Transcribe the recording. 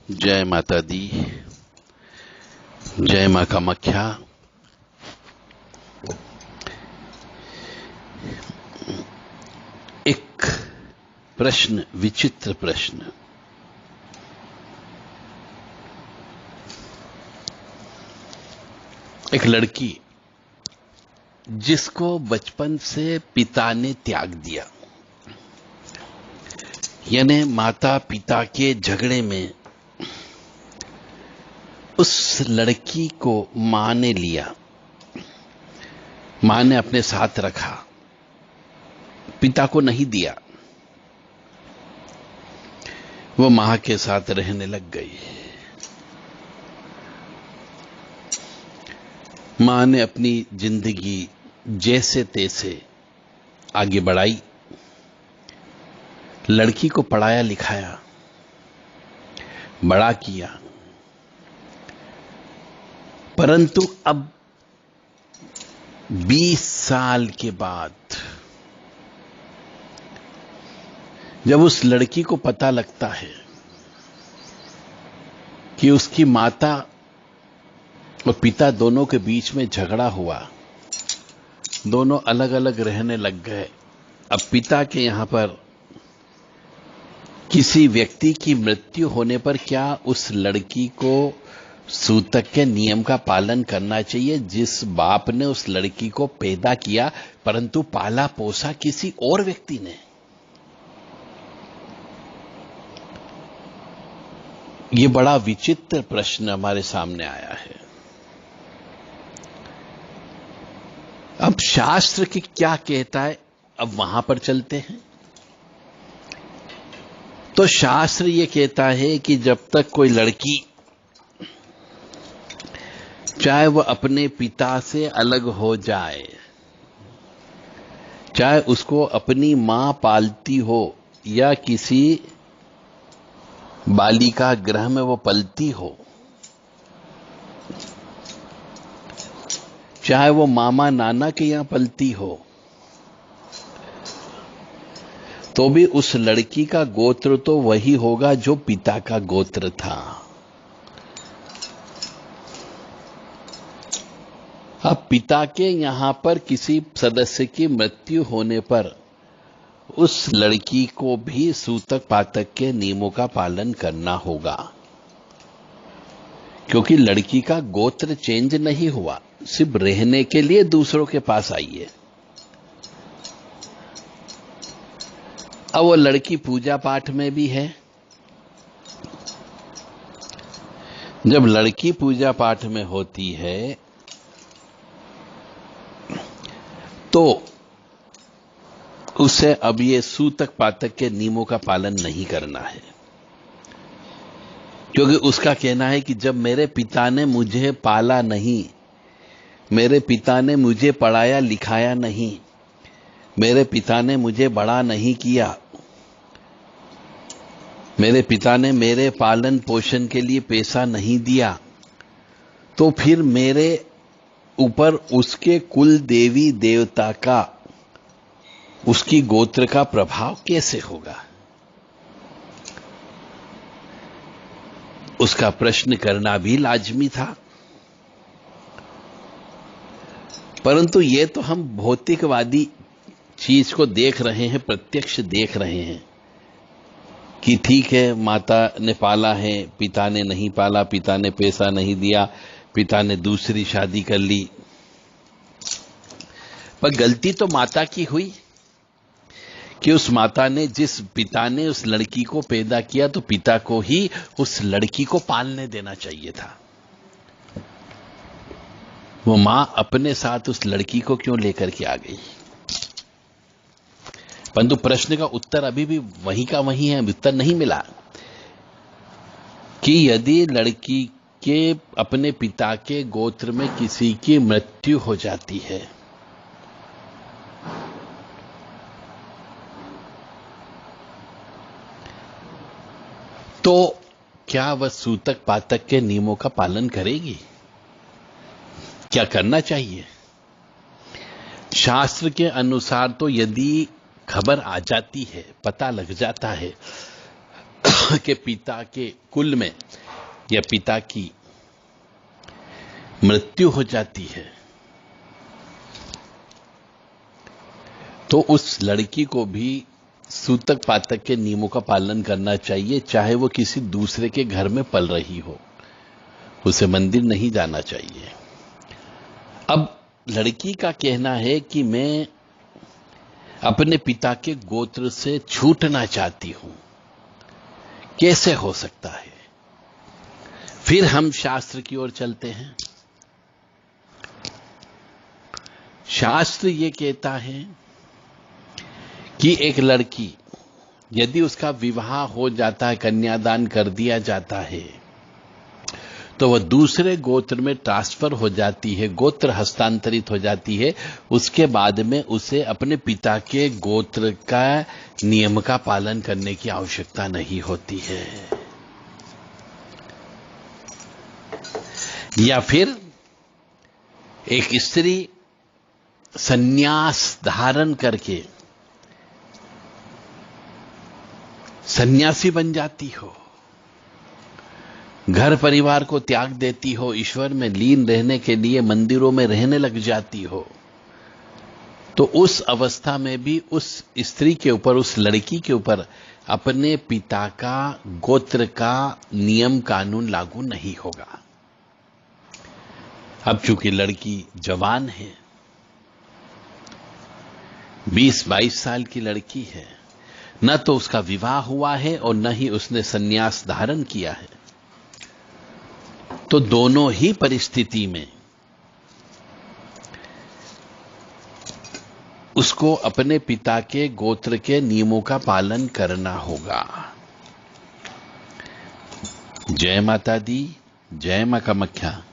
जय माता दी, जय मां कामाख्या। एक प्रश्न, विचित्र प्रश्न। एक लड़की जिसको बचपन से पिता ने त्याग दिया, यानी माता पिता के झगड़े में उस लड़की को मां ने लिया, मां ने अपने साथ रखा, पिता को नहीं दिया। वो मां के साथ रहने लग गई। मां ने अपनी जिंदगी जैसे तैसे आगे बढ़ाई, लड़की को पढ़ाया लिखाया, बड़ा किया। परंतु अब 20 साल के बाद जब उस लड़की को पता लगता है कि उसकी माता और पिता दोनों के बीच में झगड़ा हुआ, दोनों अलग अलग रहने लग गए। अब पिता के यहां पर किसी व्यक्ति की मृत्यु होने पर क्या उस लड़की को सूतक के नियम का पालन करना चाहिए, जिस बाप ने उस लड़की को पैदा किया परंतु पाला पोसा किसी और व्यक्ति ने? यह बड़ा विचित्र प्रश्न हमारे सामने आया है। अब शास्त्र की क्या कहता है, अब वहां पर चलते हैं। तो शास्त्र यह कहता है कि जब तक कोई लड़की, चाहे वह अपने पिता से अलग हो जाए, चाहे उसको अपनी मां पालती हो या किसी बालिका गृह में वो पलती हो, चाहे वो मामा नाना के यहां पलती हो, तो भी उस लड़की का गोत्र तो वही होगा जो पिता का गोत्र था। अब पिता के यहां पर किसी सदस्य की मृत्यु होने पर उस लड़की को भी सूतक पातक के नियमों का पालन करना होगा, क्योंकि लड़की का गोत्र चेंज नहीं हुआ, सिर्फ रहने के लिए दूसरों के पास आई है। अब वो लड़की पूजा पाठ में भी है। जब लड़की पूजा पाठ में होती है तो उसे अब ये सूतक पातक के नियमों का पालन नहीं करना है, क्योंकि उसका कहना है कि जब मेरे पिता ने मुझे पाला नहीं, मेरे पिता ने मुझे पढ़ाया लिखाया नहीं, मेरे पिता ने मुझे बड़ा नहीं किया, मेरे पिता ने मेरे पालन पोषण के लिए पैसा नहीं दिया, तो फिर मेरे ऊपर उसके कुल देवी देवता का, उसकी गोत्र का प्रभाव कैसे होगा? उसका प्रश्न करना भी लाजमी था। परंतु ये तो हम भौतिकवादी चीज को देख रहे हैं, प्रत्यक्ष देख रहे हैं कि ठीक है, माता ने पाला है, पिता ने नहीं पाला, पिता ने पैसा नहीं दिया, पिता ने दूसरी शादी कर ली। पर गलती तो माता की हुई कि उस माता ने, जिस पिता ने उस लड़की को पैदा किया, तो पिता को ही उस लड़की को पालने देना चाहिए था। वो मां अपने साथ उस लड़की को क्यों लेकर के आ गई? परंतु प्रश्न का उत्तर अभी भी वही का वही है, उत्तर नहीं मिला कि यदि लड़की के अपने पिता के गोत्र में किसी की मृत्यु हो जाती है तो क्या वह सूतक पातक के नियमों का पालन करेगी? क्या करना चाहिए? शास्त्र के अनुसार तो यदि खबर आ जाती है, पता लग जाता है कि पिता के कुल में या पिता की मृत्यु हो जाती है, तो उस लड़की को भी सूतक पातक के नियमों का पालन करना चाहिए, चाहे वो किसी दूसरे के घर में पल रही हो। उसे मंदिर नहीं जाना चाहिए। अब लड़की का कहना है कि मैं अपने पिता के गोत्र से छूटना चाहती हूं। कैसे हो सकता है? फिर हम शास्त्र की ओर चलते हैं। शास्त्र ये कहता है कि एक लड़की यदि उसका विवाह हो जाता है, कन्यादान कर दिया जाता है, तो वह दूसरे गोत्र में ट्रांसफर हो जाती है, गोत्र हस्तांतरित हो जाती है। उसके बाद में उसे अपने पिता के गोत्र का नियम का पालन करने की आवश्यकता नहीं होती है। या फिर एक स्त्री संन्यास धारण करके सन्यासी बन जाती हो, घर परिवार को त्याग देती हो, ईश्वर में लीन रहने के लिए मंदिरों में रहने लग जाती हो, तो उस अवस्था में भी उस स्त्री के ऊपर, उस लड़की के ऊपर अपने पिता का गोत्र का नियम कानून लागू नहीं होगा। अब चूंकि लड़की जवान है, 20-22 साल की लड़की है, न तो उसका विवाह हुआ है और न ही उसने संन्यास धारण किया है, तो दोनों ही परिस्थिति में उसको अपने पिता के गोत्र के नियमों का पालन करना होगा। जय माता दी, जय मां कामाख्या।